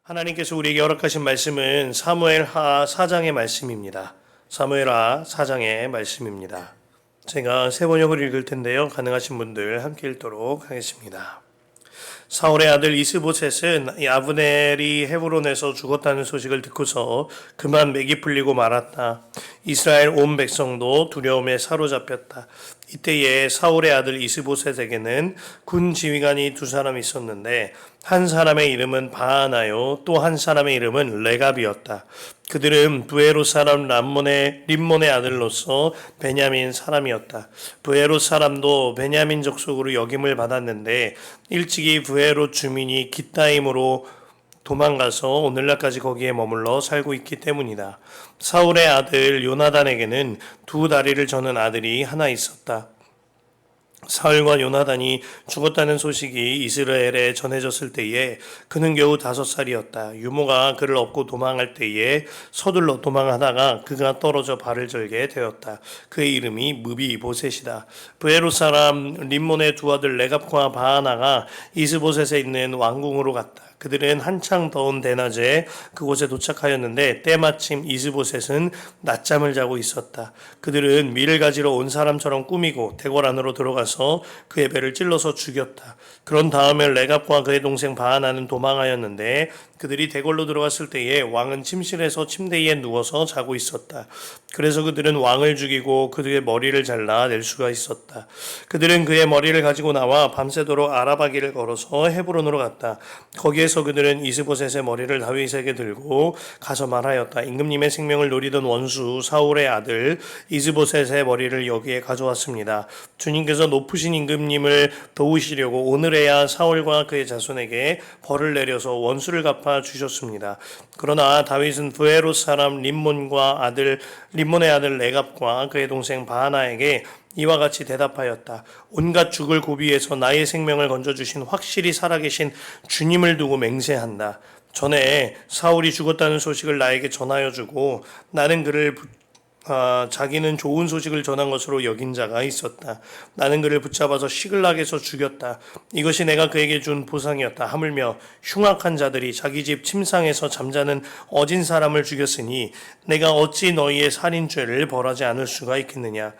하나님께서 우리에게 허락하신 말씀은 사무엘하 4장의 말씀입니다. 사무엘하 4장의 말씀입니다. 제가 세 번역을 읽을 텐데요. 가능하신 분들 함께 읽도록 하겠습니다. 사울의 아들 이스보셋은 아브넬이 헤브론에서 죽었다는 소식을 듣고서 그만 맥이 풀리고 말았다. 이스라엘 온 백성도 두려움에 사로잡혔다. 이때에 사울의 아들 이스보셋에게는 군 지휘관이 두 사람 있었는데 한 사람의 이름은 바하나요, 또 한 사람의 이름은 레갑이었다. 그들은 부에롯 사람 림몬의 아들로서 베냐민 사람이었다. 부에롯 사람도 베냐민 족속으로 역임을 받았는데 일찍이 부에롯 주민이 깃다임으로 도망가서 오늘날까지 거기에 머물러 살고 있기 때문이다. 사울의 아들 요나단에게는 두 다리를 저는 아들이 하나 있었다. 사울과 요나단이 죽었다는 소식이 이스라엘에 전해졌을 때에 그는 겨우 5살이었다. 유모가 그를 업고 도망할 때에 서둘러 도망하다가 그가 떨어져 발을 절게 되었다. 그의 이름이 무비보셋이다. 브에롯 사람 림몬의 두 아들 레갑과 바하나가 이스보셋에 있는 왕궁으로 갔다. 그들은 한창 더운 대낮에 그곳에 도착하였는데 때마침 이스보셋은 낮잠을 자고 있었다. 그들은 밀을 가지러 온 사람처럼 꾸미고 대궐 안으로 들어가서 그의 배를 찔러서 죽였다. 그런 다음에 레갑과 그의 동생 바하나는 도망하였는데 그들이 대궐로 들어갔을 때에 왕은 침실에서 침대 위에 누워서 자고 있었다. 그래서 그들은 왕을 죽이고 그의 머리를 잘라낼 수가 있었다. 그들은 그의 머리를 가지고 나와 밤새도록 아라바길을 걸어서 헤브론으로 갔다. 거기에서 그들은 이스보셋의 머리를 다윗에게 들고 가서 말하였다. 임금님의 생명을 노리던 원수 사울의 아들 이스보셋의 머리를 여기에 가져왔습니다. 주님께서 높으신 임금님을 도우시려고 오늘에야 사울과 그의 자손에게 벌을 내려서 원수를 갚아 주셨습니다. 그러나 다윗은 부에롯 사람 림몬의 아들 레갑과 그의 동생 바하나에게 이와 같이 대답하였다. 온갖 죽을 고비에서 나의 생명을 건져주신 확실히 살아계신 주님을 두고 맹세한다. 전에 사울이 죽었다는 소식을 나에게 전하여 주고 나는 그를 자기는 좋은 소식을 전한 것으로 여긴 자가 있었다. 나는 그를 붙잡아서 시글락에서 죽였다. 이것이 내가 그에게 준 보상이었다. 하물며 흉악한 자들이 자기 집 침상에서 잠자는 어진 사람을 죽였으니 내가 어찌 너희의 살인죄를 벌하지 않을 수가 있겠느냐.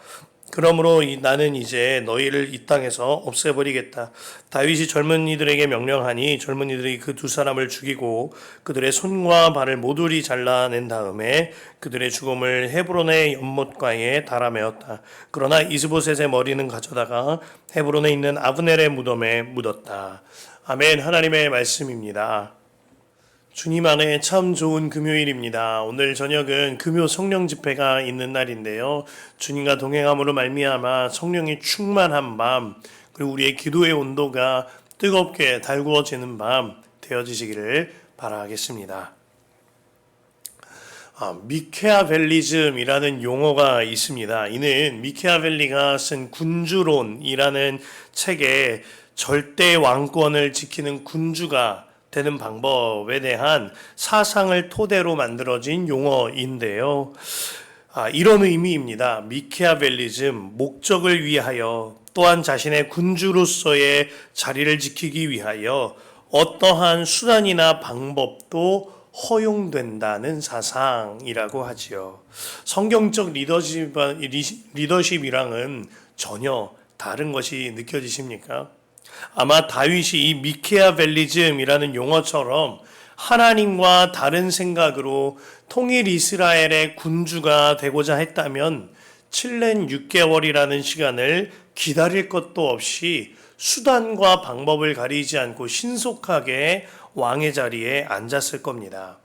그러므로 나는 이제 너희를 이 땅에서 없애버리겠다. 다윗이 젊은이들에게 명령하니 젊은이들이 그 두 사람을 죽이고 그들의 손과 발을 모조리 잘라낸 다음에 그들의 죽음을 헤브론의 연못가에 달아매었다. 그러나 이스보셋의 머리는 가져다가 헤브론에 있는 아브넬의 무덤에 묻었다. 아멘. 하나님의 말씀입니다. 주님 안에 참 좋은 금요일입니다. 오늘 저녁은 금요 성령 집회가 있는 날인데요. 주님과 동행함으로 말미암아 성령이 충만한 밤, 그리고 우리의 기도의 온도가 뜨겁게 달구어지는 밤 되어지시기를 바라겠습니다. 미케아벨리즘이라는 용어가 있습니다. 이는 미케아벨리가 쓴 군주론이라는 책에 절대 왕권을 지키는 군주가 되는 방법에 대한 사상을 토대로 만들어진 용어인데요. 이런 의미입니다. 미케아벨리즘, 목적을 위하여 또한 자신의 군주로서의 자리를 지키기 위하여 어떠한 수단이나 방법도 허용된다는 사상이라고 하지요. 성경적 리더십이랑은 전혀 다른 것이 느껴지십니까? 아마 다윗이 이 미케아벨리즘이라는 용어처럼 하나님과 다른 생각으로 통일 이스라엘의 군주가 되고자 했다면 7년 6개월이라는 시간을 기다릴 것도 없이 수단과 방법을 가리지 않고 신속하게 왕의 자리에 앉았을 겁니다.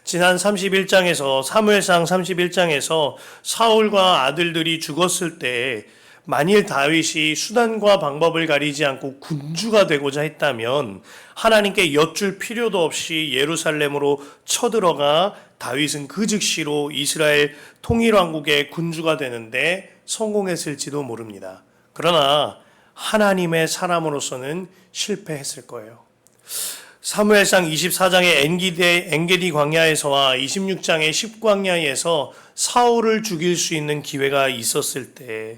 지난 31장에서 사무엘상 31장에서 사울과 아들들이 죽었을 때 만일 다윗이 수단과 방법을 가리지 않고 군주가 되고자 했다면 하나님께 여쭐 필요도 없이 예루살렘으로 쳐들어가 다윗은 그 즉시로 이스라엘 통일왕국의 군주가 되는데 성공했을지도 모릅니다. 그러나 하나님의 사람으로서는 실패했을 거예요. 사무엘상 24장의 엔게디 광야에서와 26장의 10광야에서 사울을 죽일 수 있는 기회가 있었을 때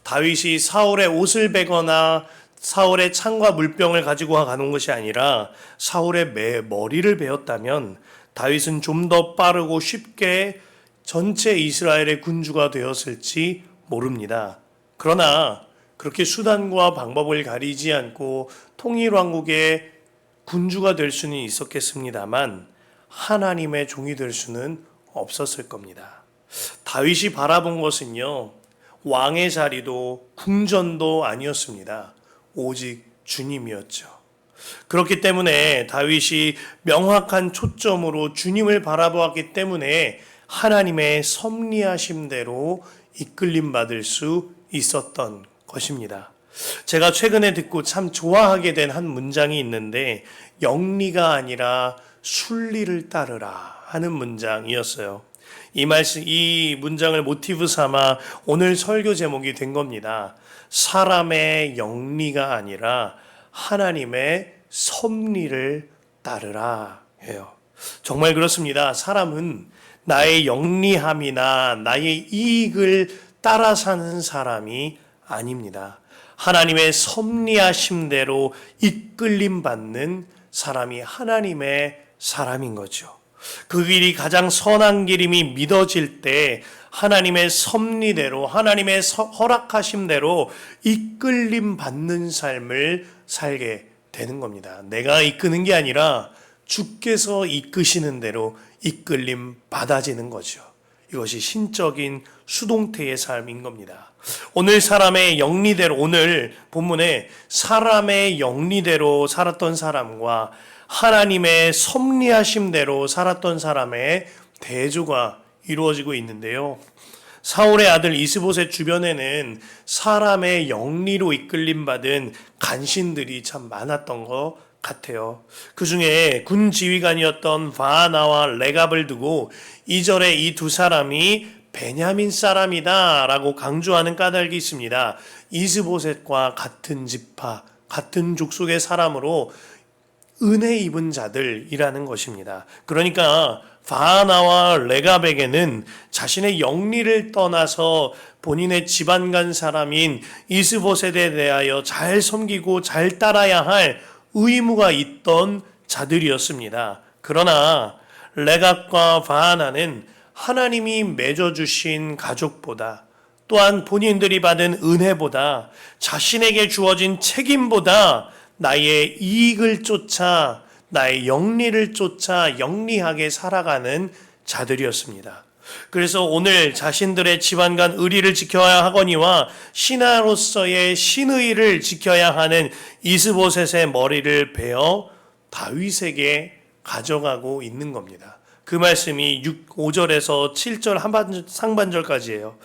다윗이 사울의 옷을 베거나 사울의 창과 물병을 가지고 가는 것이 아니라 사울의 머리를 베었다면 다윗은 좀 더 빠르고 쉽게 전체 이스라엘의 군주가 되었을지 모릅니다. 그러나 그렇게 수단과 방법을 가리지 않고 통일왕국의 군주가 될 수는 있었겠습니다만 하나님의 종이 될 수는 없었을 겁니다. 다윗이 바라본 것은요, 왕의 자리도 궁전도 아니었습니다. 오직 주님이었죠. 그렇기 때문에 다윗이 명확한 초점으로 주님을 바라보았기 때문에 하나님의 섭리하심대로 이끌림 받을 수 있었던 것입니다. 제가 최근에 듣고 참 좋아하게 된 한 문장이 있는데 영리가 아니라 순리를 따르라 하는 문장이었어요. 이 문장을 모티브 삼아 오늘 설교 제목이 된 겁니다. 사람의 영리가 아니라 하나님의 섭리를 따르라 해요. 정말 그렇습니다. 사람은 나의 영리함이나 나의 이익을 따라 사는 사람이 아닙니다. 하나님의 섭리하심대로 이끌림 받는 사람이 하나님의 사람인 거죠. 그 길이 가장 선한 길임이 믿어질 때 하나님의 섭리대로 하나님의 허락하심대로 이끌림 받는 삶을 살게 되는 겁니다. 내가 이끄는 게 아니라 주께서 이끄시는 대로 이끌림 받아지는 거죠. 이것이 신적인 수동태의 삶인 겁니다. 오늘 사람의 영리대로, 오늘 본문에 사람의 영리대로 살았던 사람과 하나님의 섭리하심대로 살았던 사람의 대조가 이루어지고 있는데요. 사울의 아들 이스보셋 주변에는 사람의 영리로 이끌림 받은 간신들이 참 많았던 것 같아요. 그 중에 군 지휘관이었던 바하나와 레갑을 두고 2절에 이 두 사람이 베냐민 사람이다 라고 강조하는 까닭이 있습니다. 이스보셋과 같은 지파, 같은 족속의 사람으로 은혜 입은 자들이라는 것입니다. 그러니까 바하나와 레갑에게는 자신의 영리를 떠나서 본인의 집안간 사람인 이스보셋에 대하여 잘 섬기고 잘 따라야 할 의무가 있던 자들이었습니다. 그러나 레갑과 바하나는 하나님이 맺어주신 가족보다 또한 본인들이 받은 은혜보다 자신에게 주어진 책임보다 나의 이익을 쫓아 나의 영리를 쫓아 영리하게 살아가는 자들이었습니다. 그래서 오늘 자신들의 집안간 의리를 지켜야 하거니와 신하로서의 신의를 지켜야 하는 이스보셋의 머리를 베어 다윗에게 가져가고 있는 겁니다. 그 말씀이 5절에서 7절 상반절까지예요.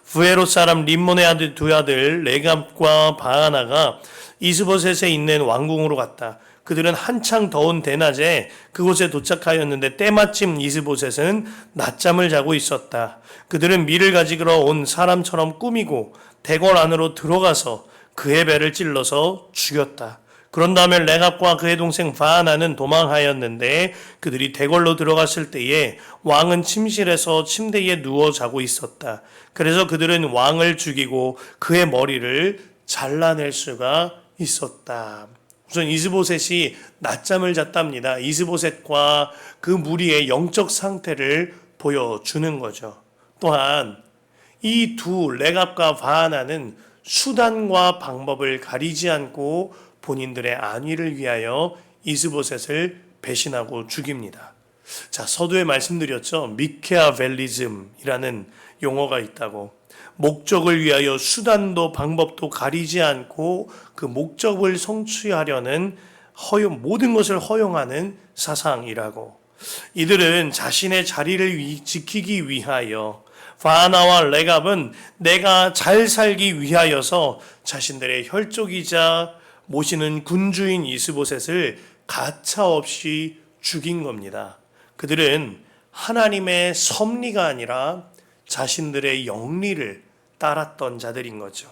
부에롯 사람 림몬의 아들 두 아들 레갑과 바하나가 이스보셋에 있는 왕궁으로 갔다. 그들은 한창 더운 대낮에 그곳에 도착하였는데 때마침 이스보셋은 낮잠을 자고 있었다. 그들은 밀을 가지러 온 사람처럼 꾸미고 대궐 안으로 들어가서 그의 배를 찔러서 죽였다. 그런 다음에 레갑과 그의 동생 바하나는 도망하였는데 그들이 대궐로 들어갔을 때에 왕은 침실에서 침대에 누워 자고 있었다. 그래서 그들은 왕을 죽이고 그의 머리를 잘라낼 수가 있었다. 우선 이스보셋이 낮잠을 잤답니다. 이스보셋과 그 무리의 영적 상태를 보여주는 거죠. 또한 이 두 레갑과 바하나는 수단과 방법을 가리지 않고 본인들의 안위를 위하여 이스보셋을 배신하고 죽입니다. 자, 서두에 말씀드렸죠. 미케아벨리즘이라는 용어가 있다고. 목적을 위하여 수단도 방법도 가리지 않고 그 목적을 성취하려는 모든 것을 허용하는 사상이라고. 이들은 자신의 자리를 지키기 위하여, 바하나와 레갑은 내가 잘 살기 위하여서 자신들의 혈족이자 모시는 군주인 이스보셋을 가차없이 죽인 겁니다. 그들은 하나님의 섭리가 아니라 자신들의 영리를 따랐던 자들인 거죠.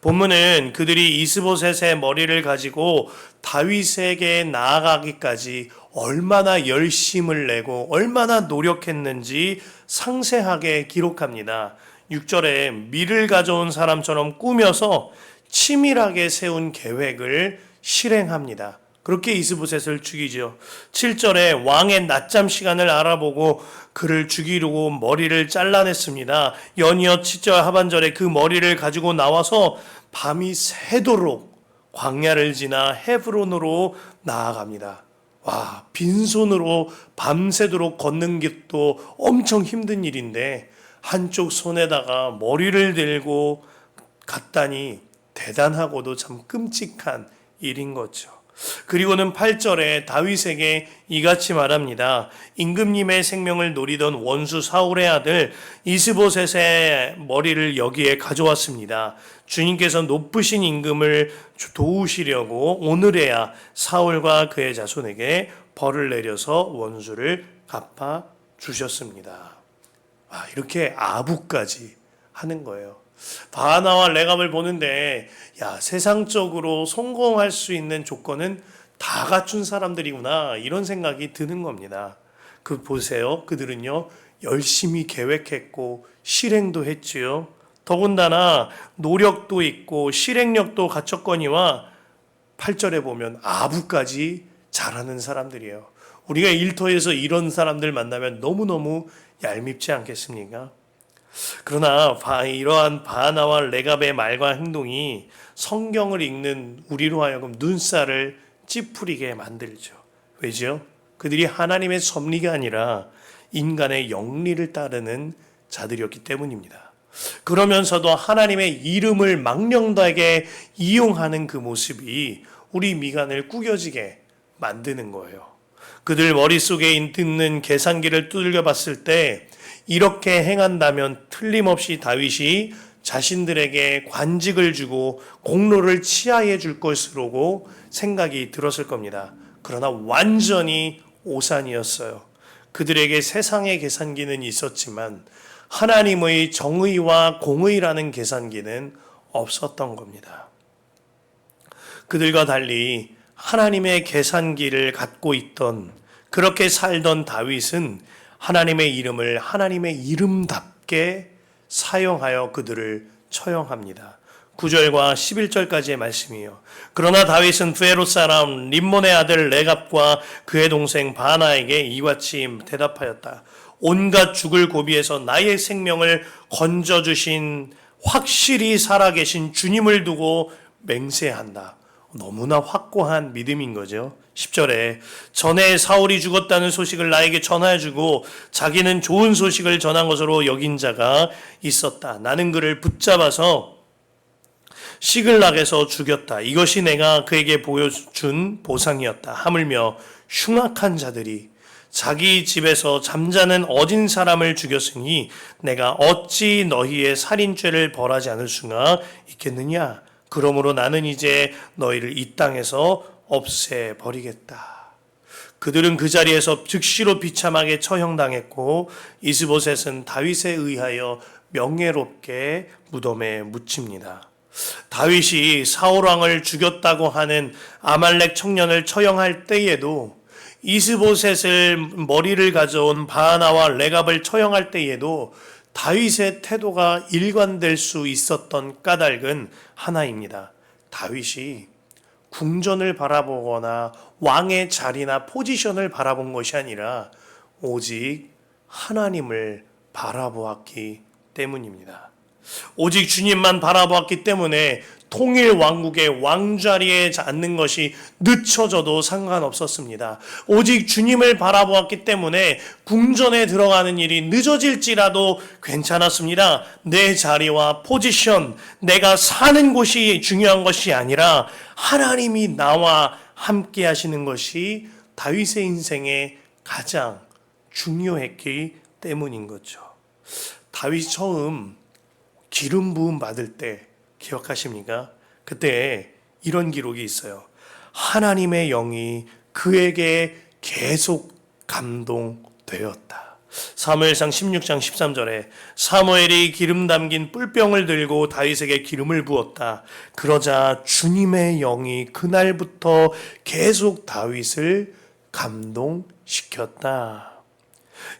본문은 그들이 이스보셋의 머리를 가지고 다윗에게 나아가기까지 얼마나 열심을 내고 얼마나 노력했는지 상세하게 기록합니다. 6절에 밀을 가져온 사람처럼 꾸며서 치밀하게 세운 계획을 실행합니다. 그렇게 이스보셋을 죽이죠. 7절에 왕의 낮잠 시간을 알아보고 그를 죽이려고 머리를 잘라냈습니다. 연이어 7절 하반절에 그 머리를 가지고 나와서 밤이 새도록 광야를 지나 헤브론으로 나아갑니다. 와, 빈손으로 밤새도록 걷는 것도 엄청 힘든 일인데 한쪽 손에다가 머리를 들고 갔다니 대단하고도 참 끔찍한 일인 거죠. 그리고는 8절에 다윗에게 이같이 말합니다. 임금님의 생명을 노리던 원수 사울의 아들 이스보셋의 머리를 여기에 가져왔습니다. 주님께서 높으신 임금을 도우시려고 오늘에야 사울과 그의 자손에게 벌을 내려서 원수를 갚아 주셨습니다. 이렇게 아부까지 하는 거예요. 바나와 레갑을 보는데 세상적으로 성공할 수 있는 조건은 다 갖춘 사람들이구나 이런 생각이 드는 겁니다. 보세요. 그들은요 열심히 계획했고 실행도 했지요. 더군다나 노력도 있고 실행력도 갖췄거니와 8절에 보면 아부까지 잘하는 사람들이에요. 우리가 일터에서 이런 사람들 만나면 너무너무 얄밉지 않겠습니까? 그러나 이러한 바나와 레갑의 말과 행동이 성경을 읽는 우리로 하여금 눈살을 찌푸리게 만들죠. 왜죠? 그들이 하나님의 섭리가 아니라 인간의 영리를 따르는 자들이었기 때문입니다. 그러면서도 하나님의 이름을 망령되게 이용하는 그 모습이 우리 미간을 구겨지게 만드는 거예요. 그들 머릿속에 있는 계산기를 두들겨 봤을 때 이렇게 행한다면 틀림없이 다윗이 자신들에게 관직을 주고 공로를 치하해 줄 것으로 생각이 들었을 겁니다. 그러나 완전히 오산이었어요. 그들에게 세상의 계산기는 있었지만 하나님의 정의와 공의라는 계산기는 없었던 겁니다. 그들과 달리 하나님의 계산기를 갖고 있던 그렇게 살던 다윗은 하나님의 이름을 하나님의 이름답게 사용하여 그들을 처형합니다. 9절과 11절까지의 말씀이에요. 그러나 다윗은 베롯 사람 림몬의 아들 레갑과 그의 동생 바나에게 이같이 대답하였다. 온갖 죽을 고비에서 나의 생명을 건져주신 확실히 살아계신 주님을 두고 맹세한다. 너무나 확고한 믿음인 거죠. 10절에 전에 사울이 죽었다는 소식을 나에게 전하여주고 자기는 좋은 소식을 전한 것으로 여긴 자가 있었다. 나는 그를 붙잡아서 시글락에서 죽였다. 이것이 내가 그에게 보여준 보상이었다. 하물며 흉악한 자들이 자기 집에서 잠자는 어진 사람을 죽였으니 내가 어찌 너희의 살인죄를 벌하지 않을 수가 있겠느냐. 그러므로 나는 이제 너희를 이 땅에서 없애버리겠다. 그들은 그 자리에서 즉시로 비참하게 처형당했고 이스보셋은 다윗에 의하여 명예롭게 무덤에 묻힙니다. 다윗이 사울왕을 죽였다고 하는 아말렉 청년을 처형할 때에도 이스보셋을 머리를 가져온 바나와 레갑을 처형할 때에도 다윗의 태도가 일관될 수 있었던 까닭은 하나입니다. 다윗이 궁전을 바라보거나 왕의 자리나 포지션을 바라본 것이 아니라 오직 하나님을 바라보았기 때문입니다. 오직 주님만 바라보았기 때문에 통일 왕국의 왕자리에 앉는 것이 늦춰져도 상관없었습니다. 오직 주님을 바라보았기 때문에 궁전에 들어가는 일이 늦어질지라도 괜찮았습니다. 내 자리와 포지션, 내가 사는 곳이 중요한 것이 아니라 하나님이 나와 함께 하시는 것이 다윗의 인생에 가장 중요했기 때문인 거죠. 다윗 처음 기름 부음 받을 때 기억하십니까? 그때 이런 기록이 있어요. 하나님의 영이 그에게 계속 감동되었다. 사무엘상 16장 13절에 사무엘이 기름 담긴 뿔병을 들고 다윗에게 기름을 부었다. 그러자 주님의 영이 그날부터 계속 다윗을 감동시켰다.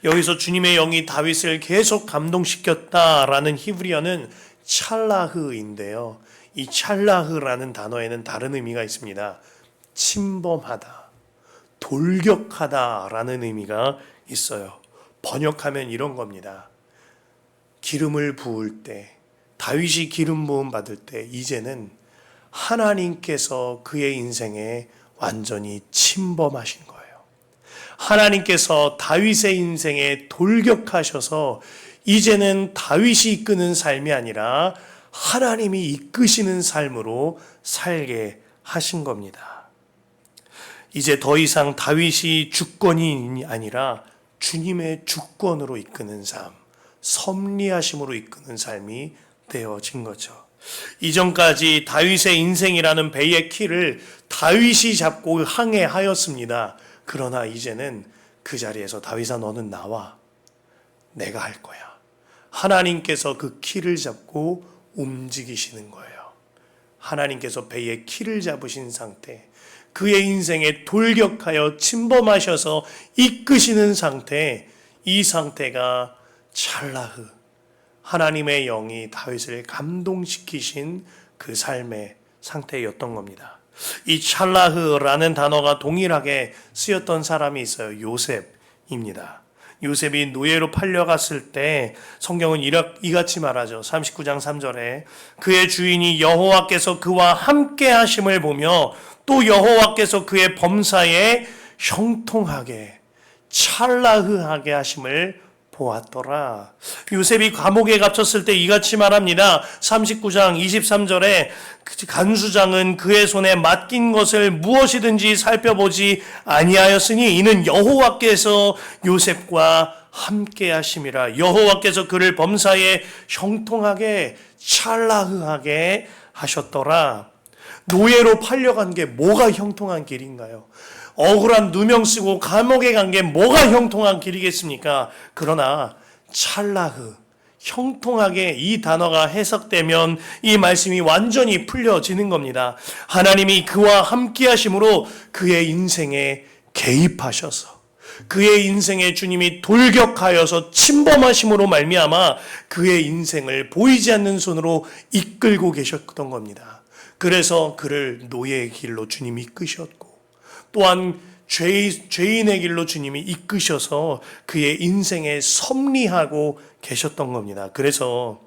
여기서 주님의 영이 다윗을 계속 감동시켰다라는 히브리어는 찰라흐인데요. 이 찰라흐라는 단어에는 다른 의미가 있습니다. 침범하다, 돌격하다라는 의미가 있어요. 번역하면 이런 겁니다. 기름을 부을 때, 다윗이 기름 부음 받을 때 이제는 하나님께서 그의 인생에 완전히 침범하신 거예요. 하나님께서 다윗의 인생에 돌격하셔서 이제는 다윗이 이끄는 삶이 아니라 하나님이 이끄시는 삶으로 살게 하신 겁니다. 이제 더 이상 다윗이 주권이 아니라 주님의 주권으로 이끄는 삶, 섭리하심으로 이끄는 삶이 되어진 거죠. 이전까지 다윗의 인생이라는 배의 키를 다윗이 잡고 항해하였습니다. 그러나 이제는 그 자리에서 다윗아 너는 나와, 내가 할 거야. 하나님께서 그 키를 잡고 움직이시는 거예요. 하나님께서 배의 키를 잡으신 상태, 그의 인생에 돌격하여 침범하셔서 이끄시는 상태, 이 상태가 찰라흐, 하나님의 영이 다윗을 감동시키신 그 삶의 상태였던 겁니다. 이 찰라흐라는 단어가 동일하게 쓰였던 사람이 있어요. 요셉입니다. 요셉이 노예로 팔려갔을 때 성경은 이같이 말하죠. 39장 3절에 그의 주인이 여호와께서 그와 함께 하심을 보며 또 여호와께서 그의 범사에 형통하게 찰라흐하게 하심을 보았더라. 요셉이 감옥에 갇혔을 때 이같이 말합니다. 39장 23절에 간수장은 그의 손에 맡긴 것을 무엇이든지 살펴보지 아니하였으니 이는 여호와께서 요셉과 함께 하심이라. 여호와께서 그를 범사에 형통하게 찰라흐하게 하셨더라. 노예로 팔려간 게 뭐가 형통한 길인가요? 억울한 누명 쓰고 감옥에 간 게 뭐가 형통한 길이겠습니까? 그러나 찰라흐, 형통하게 이 단어가 해석되면 이 말씀이 완전히 풀려지는 겁니다. 하나님이 그와 함께 하심으로 그의 인생에 개입하셔서 그의 인생에 주님이 돌격하여서 침범하심으로 말미암아 그의 인생을 보이지 않는 손으로 이끌고 계셨던 겁니다. 그래서 그를 노예의 길로 주님이 이끄셨고 또한 죄인의 길로 주님이 이끄셔서 그의 인생에 섭리하고 계셨던 겁니다. 그래서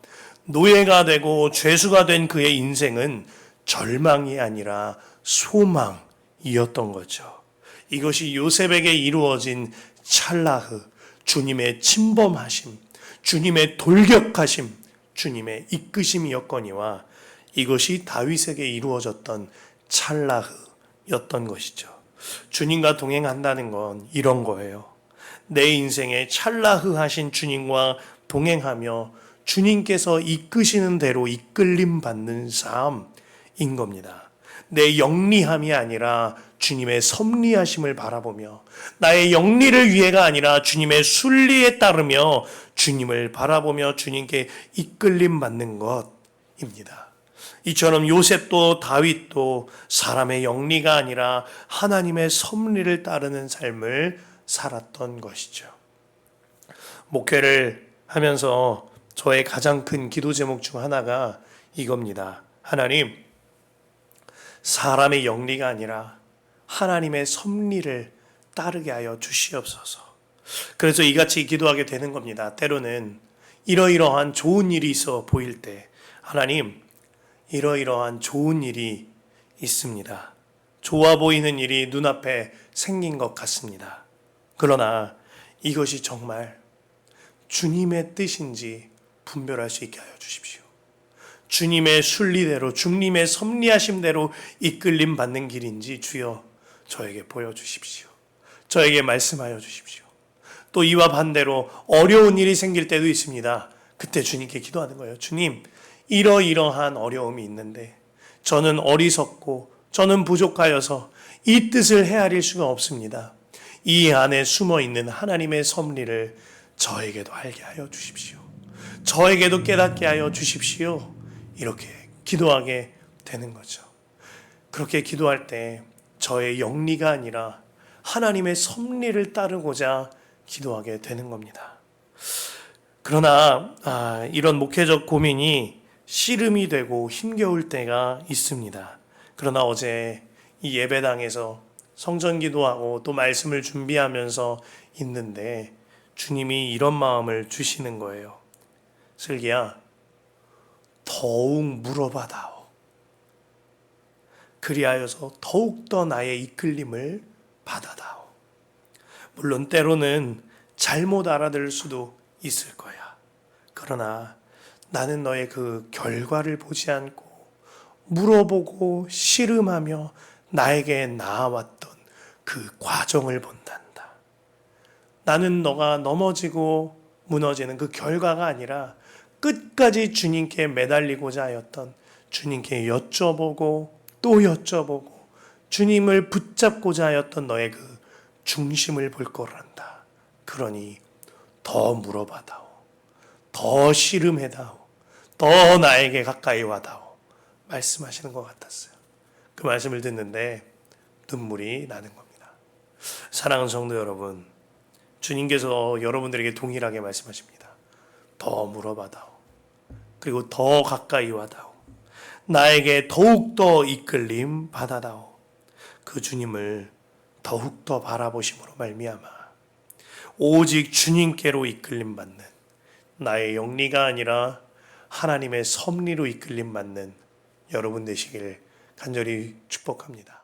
노예가 되고 죄수가 된 그의 인생은 절망이 아니라 소망이었던 거죠. 이것이 요셉에게 이루어진 찰라흐, 주님의 침범하심, 주님의 돌격하심, 주님의 이끄심이었거니와 이것이 다윗에게 이루어졌던 찰라흐였던 것이죠. 주님과 동행한다는 건 이런 거예요. 내 인생에 찰나흐 하신 주님과 동행하며 주님께서 이끄시는 대로 이끌림 받는 삶인 겁니다. 내 영리함이 아니라 주님의 섭리하심을 바라보며 나의 영리를 위해가 아니라 주님의 순리에 따르며 주님을 바라보며 주님께 이끌림 받는 것입니다. 이처럼 요셉도 다윗도 사람의 영리가 아니라 하나님의 섭리를 따르는 삶을 살았던 것이죠. 목회를 하면서 저의 가장 큰 기도 제목 중 하나가 이겁니다. 하나님, 사람의 영리가 아니라 하나님의 섭리를 따르게 하여 주시옵소서. 그래서 이같이 기도하게 되는 겁니다. 때로는 이러이러한 좋은 일이 있어 보일 때 하나님, 이러이러한 좋은 일이 있습니다. 좋아 보이는 일이 눈앞에 생긴 것 같습니다. 그러나 이것이 정말 주님의 뜻인지 분별할 수 있게 하여 주십시오. 주님의 순리대로 주님의 섭리하심대로 이끌림 받는 길인지 주여 저에게 보여주십시오. 저에게 말씀하여 주십시오. 또 이와 반대로 어려운 일이 생길 때도 있습니다. 그때 주님께 기도하는 거예요. 주님, 이러이러한 어려움이 있는데 저는 어리석고 저는 부족하여서 이 뜻을 헤아릴 수가 없습니다. 이 안에 숨어있는 하나님의 섭리를 저에게도 알게 하여 주십시오. 저에게도 깨닫게 하여 주십시오. 이렇게 기도하게 되는 거죠. 그렇게 기도할 때 저의 영리가 아니라 하나님의 섭리를 따르고자 기도하게 되는 겁니다. 그러나 이런 목회적 고민이 씨름이 되고 힘겨울 때가 있습니다. 그러나 어제 이 예배당에서 성전 기도하고 또 말씀을 준비하면서 있는데 주님이 이런 마음을 주시는 거예요. 슬기야, 더욱 물어봐다오. 그리하여서 더욱더 나의 이끌림을 받아다오. 물론 때로는 잘못 알아들을 수도 있을 거야. 그러나 나는 너의 그 결과를 보지 않고 물어보고 씨름하며 나에게 나아왔던 그 과정을 본단다. 나는 너가 넘어지고 무너지는 그 결과가 아니라 끝까지 주님께 매달리고자 하였던, 주님께 여쭤보고 또 여쭤보고 주님을 붙잡고자 하였던 너의 그 중심을 볼 거란다. 그러니 더 물어봐다오. 더 씨름해다오. 더 나에게 가까이 와다오. 말씀하시는 것 같았어요. 그 말씀을 듣는데 눈물이 나는 겁니다. 사랑하는 성도 여러분, 주님께서 여러분들에게 동일하게 말씀하십니다. 더 물어봐다오. 그리고 더 가까이 와다오. 나에게 더욱더 이끌림 받아다오. 그 주님을 더욱더 바라보심으로 말미암아 오직 주님께로 이끌림 받는, 나의 영리가 아니라 하나님의 섭리로 이끌림 받는 여러분 되시길 간절히 축복합니다.